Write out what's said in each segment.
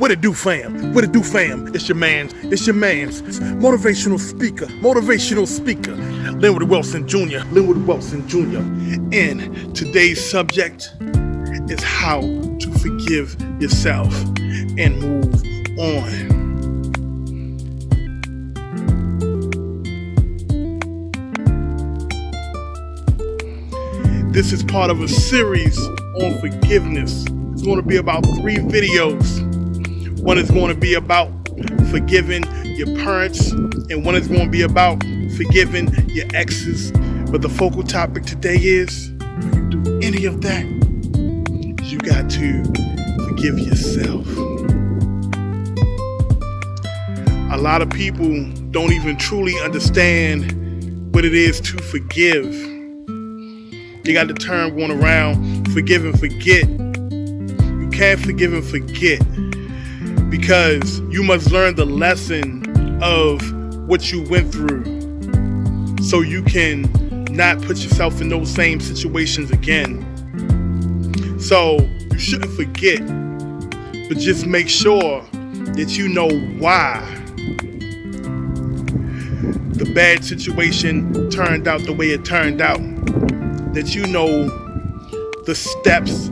What it do, fam? What it do, fam? It's your man's motivational speaker, Lenwood Wilson Jr. And today's subject is how to forgive yourself and move on. This is part of a series on forgiveness. It's going to be about 3 videos. One is going to be about forgiving your parents, and one is going to be about forgiving your exes. But the focal topic today is, if you do any of that, you got to forgive yourself. A lot of people don't even truly understand what it is to forgive. You got the term going around, forgive and forget. You can't forgive and forget because you must learn the lesson of what you went through so you can not put yourself in those same situations again. So you shouldn't forget, but just make sure that you know why the bad situation turned out the way it turned out. That you know the steps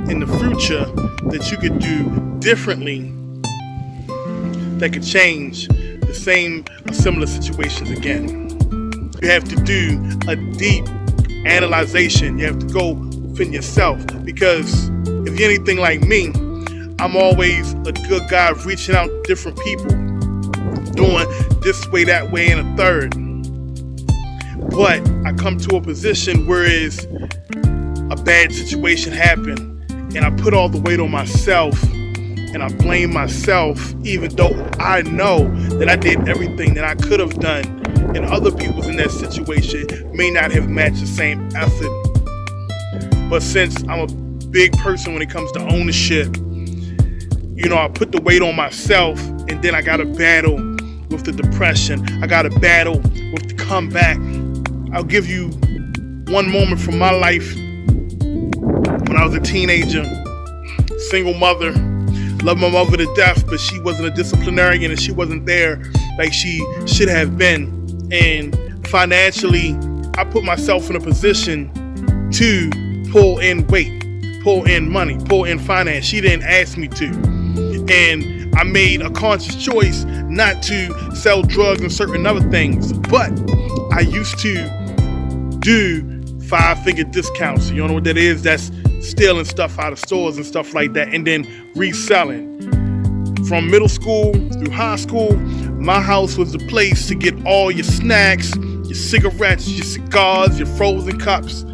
in the future that you could do differently that could change the same or similar situations again. You have to do a deep analyzation. You have to go within yourself, because if you're anything like me, I'm always a good guy reaching out to different people, doing this way, that way, and a third. But I come to a position where a bad situation happened and I put all the weight on myself and I blame myself, even though I know that I did everything that I could have done and other people in that situation may not have matched the same effort. But since I'm a big person when it comes to ownership, I put the weight on myself, and then I got to battle with the depression. I got to battle with the comeback. I'll give you one moment from my life when I was a teenager, single mother, loved my mother to death, but she wasn't a disciplinarian and she wasn't there like she should have been. And financially, I put myself in a position to pull in weight, pull in money, pull in finance. She didn't ask me to. And I made a conscious choice not to sell drugs and certain other things, but I used to do 5-figure discounts. You know what that is? That's stealing stuff out of stores and stuff like that, and then reselling. From middle school through high school, my house was the place to get all your snacks, your cigarettes, your cigars, your frozen cups,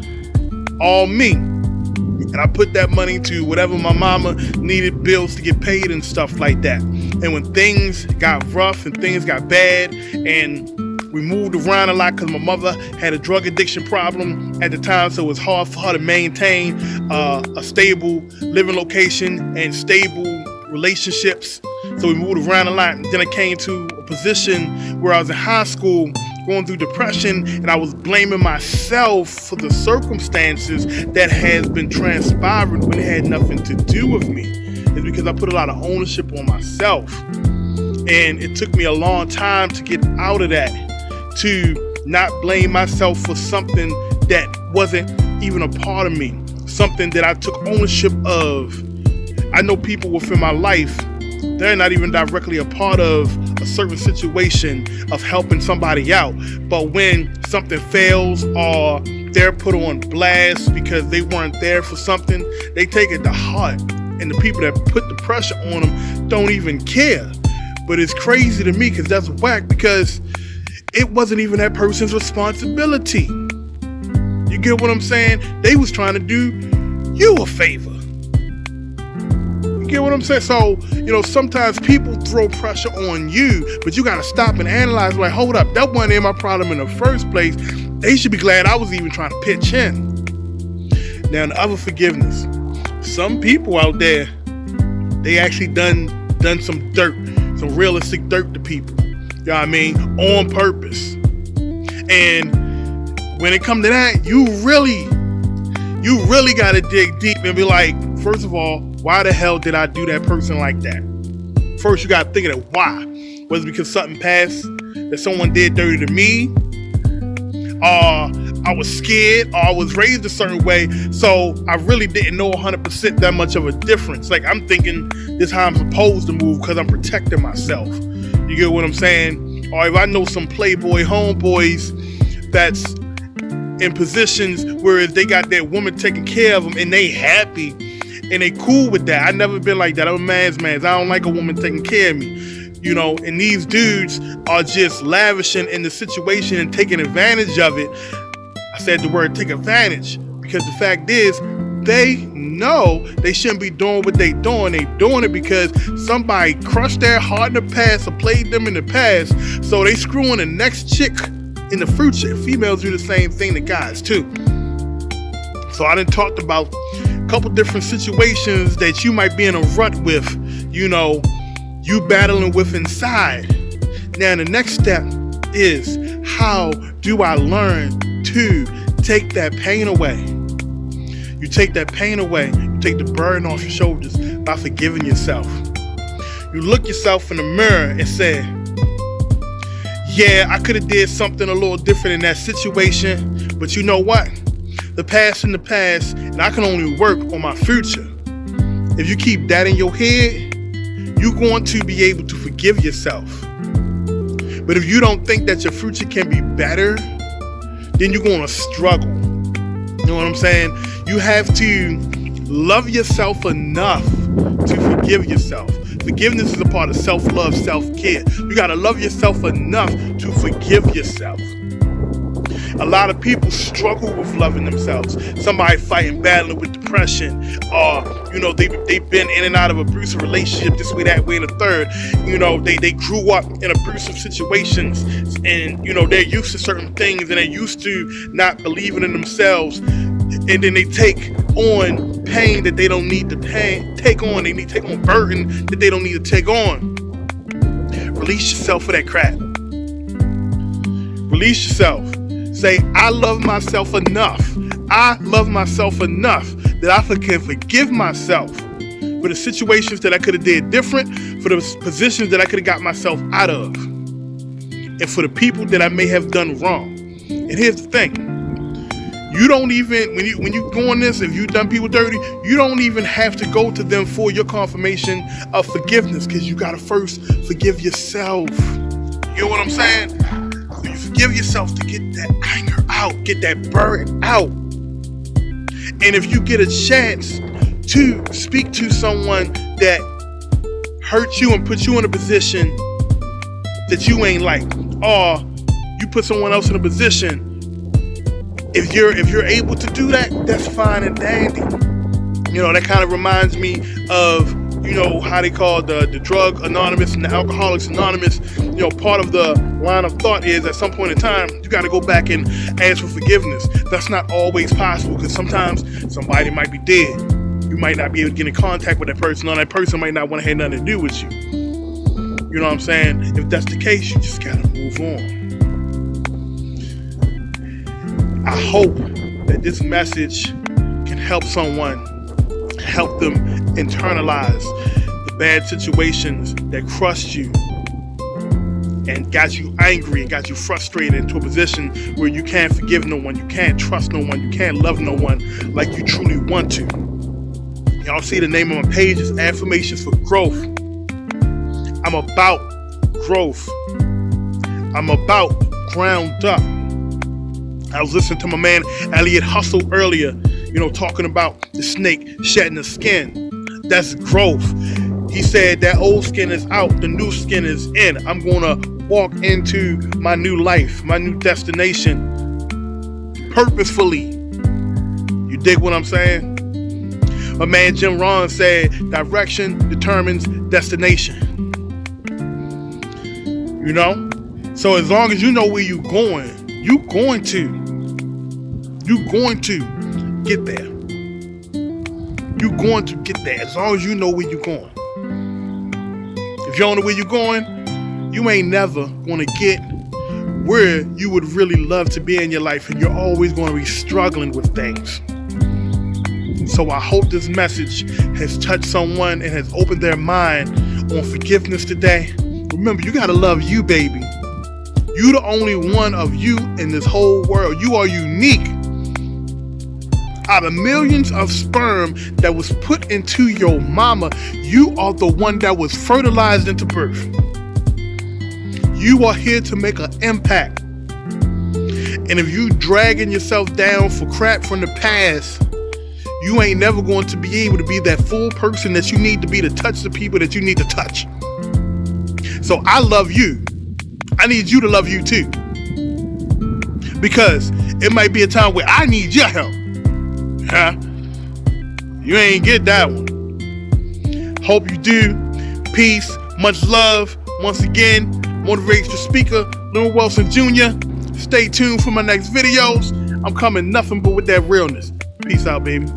all me. And I put that money to whatever my mama needed, bills to get paid and stuff like that. And when things got rough and things got bad and we moved around a lot because my mother had a drug addiction problem at the time, so it was hard for her to maintain a stable living location and stable relationships. So we moved around a lot, and then I came to a position where I was in high school going through depression, and I was blaming myself for the circumstances that has been transpiring when it had nothing to do with me. It's because I put a lot of ownership on myself, and it took me a long time to get out of that, to not blame myself for something that wasn't even a part of me, something that I took ownership of. I know people within my life, they're not even directly a part of a certain situation of helping somebody out, but when something fails or they're put on blast because they weren't there for something, they take it to heart, and the people that put the pressure on them don't even care. But it's crazy to me because that's whack, because it wasn't even that person's responsibility. You get what I'm saying? They was trying to do you a favor. You get what I'm saying? So, sometimes people throw pressure on you, but you got to stop and analyze, like, hold up, that wasn't my problem in the first place. They should be glad I was even trying to pitch in. Now, in other forgiveness, some people out there, they actually done some dirt, some realistic dirt to people. You know what I mean? On purpose. And when it comes to that, you really got to dig deep and be like, first of all, why the hell did I do that person like that? First, you got to think of that why. Was it because something passed that someone did dirty to me? Or I was scared, or I was raised a certain way, so I really didn't know 100% that much of a difference. Like, I'm thinking this is how I'm supposed to move because I'm protecting myself. You get what I'm saying? Or if I know some playboy homeboys that's in positions where they got that woman taking care of them and they happy and they cool with that. I've never been like that. I'm a man's man. I don't like a woman taking care of me. You know, and these dudes are just lavishing in the situation and taking advantage of it. I said the word take advantage because the fact is they know they shouldn't be doing what they doing. They doing it because somebody crushed their heart in the past or played them in the past. So they screwing the next chick in the future. Females do the same thing to guys too. So I done talked about a couple different situations that you might be in a rut with, you know, you battling with inside. Now the next step is, how do I learn to take that pain away? You take that pain away. You take the burden off your shoulders by forgiving yourself. You look yourself in the mirror and say, yeah, I could have did something a little different in that situation, but you know what? The past in the past, and I can only work on my future. If you keep that in your head, you're going to be able to forgive yourself. But if you don't think that your future can be better, then you're going to struggle. You know what I'm saying? You have to love yourself enough to forgive yourself. Forgiveness is a part of self-love, self-care. You got to love yourself enough to forgive yourself. A lot of people struggle with loving themselves. Somebody fighting, battling with depression, or you know they've been in and out of abusive relationship, this way, that way, and the third. You know they grew up in abusive situations, and you know they're used to certain things, and they're used to not believing in themselves, and then they take on pain that they don't need to take on. They need to take on burden that they don't need to take on. Release yourself of that crap. Release yourself. Say, I love myself enough. I love myself enough that I can forgive myself for the situations that I could have did different, for the positions that I could have got myself out of, and for the people that I may have done wrong. And here's the thing. You don't even, when you go on this, if you've done people dirty, you don't even have to go to them for your confirmation of forgiveness, because you got to first forgive yourself. You know what I'm saying? So you forgive yourself to get that anger out, get that burden out. And if you get a chance to speak to someone that hurt you and put you in a position that you ain't like, or you put someone else in a position, if you're able to do that, that's fine and dandy. You know, that kind of reminds me of, you know, how they call the Drug Anonymous and the Alcoholics Anonymous. You know, part of the line of thought is at some point in time, you got to go back and ask for forgiveness. That's not always possible, because sometimes somebody might be dead. You might not be able to get in contact with that person, or that person might not want to have nothing to do with you. You know what I'm saying? If that's the case, you just got to move on. I hope that this message can help someone, help them internalize the bad situations that crushed you and got you angry and got you frustrated into a position where you can't forgive no one, you can't trust no one, you can't love no one like you truly want to. Y'all see the name of my page is Affirmations for Growth. I'm about growth. I'm about ground up. I was listening to my man Elliot Hustle earlier, you know, talking about the snake shedding the skin. That's growth. He said that old skin is out, the new skin is in. I'm gonna walk into my new life, my new destination purposefully. You dig what I'm saying? My man Jim Rohn said direction determines destination. You know? So as long as you know where you're going to get there. You're going to get there as long as you know where you're going. If you don't know where you're going, you ain't never going to get where you would really love to be in your life, and you're always going to be struggling with things. So I hope this message has touched someone and has opened their mind on forgiveness today. Remember, you gotta love you, baby. You the only one of you in this whole world. You are unique. Out of millions of sperm that was put into your mama, you are the one that was fertilized into birth. You are here to make an impact. And if you dragging yourself down for crap from the past, you ain't never going to be able to be that full person that you need to be to touch the people that you need to touch. So I love you. I need you to love you too. Because it might be a time where I need your help. Huh? You ain't get that one. Hope you do. Peace. Much love. Once again, Motivational Speaker Lenwood Wilson Jr. Stay tuned for my next videos. I'm coming nothing but with that realness. Peace out, baby.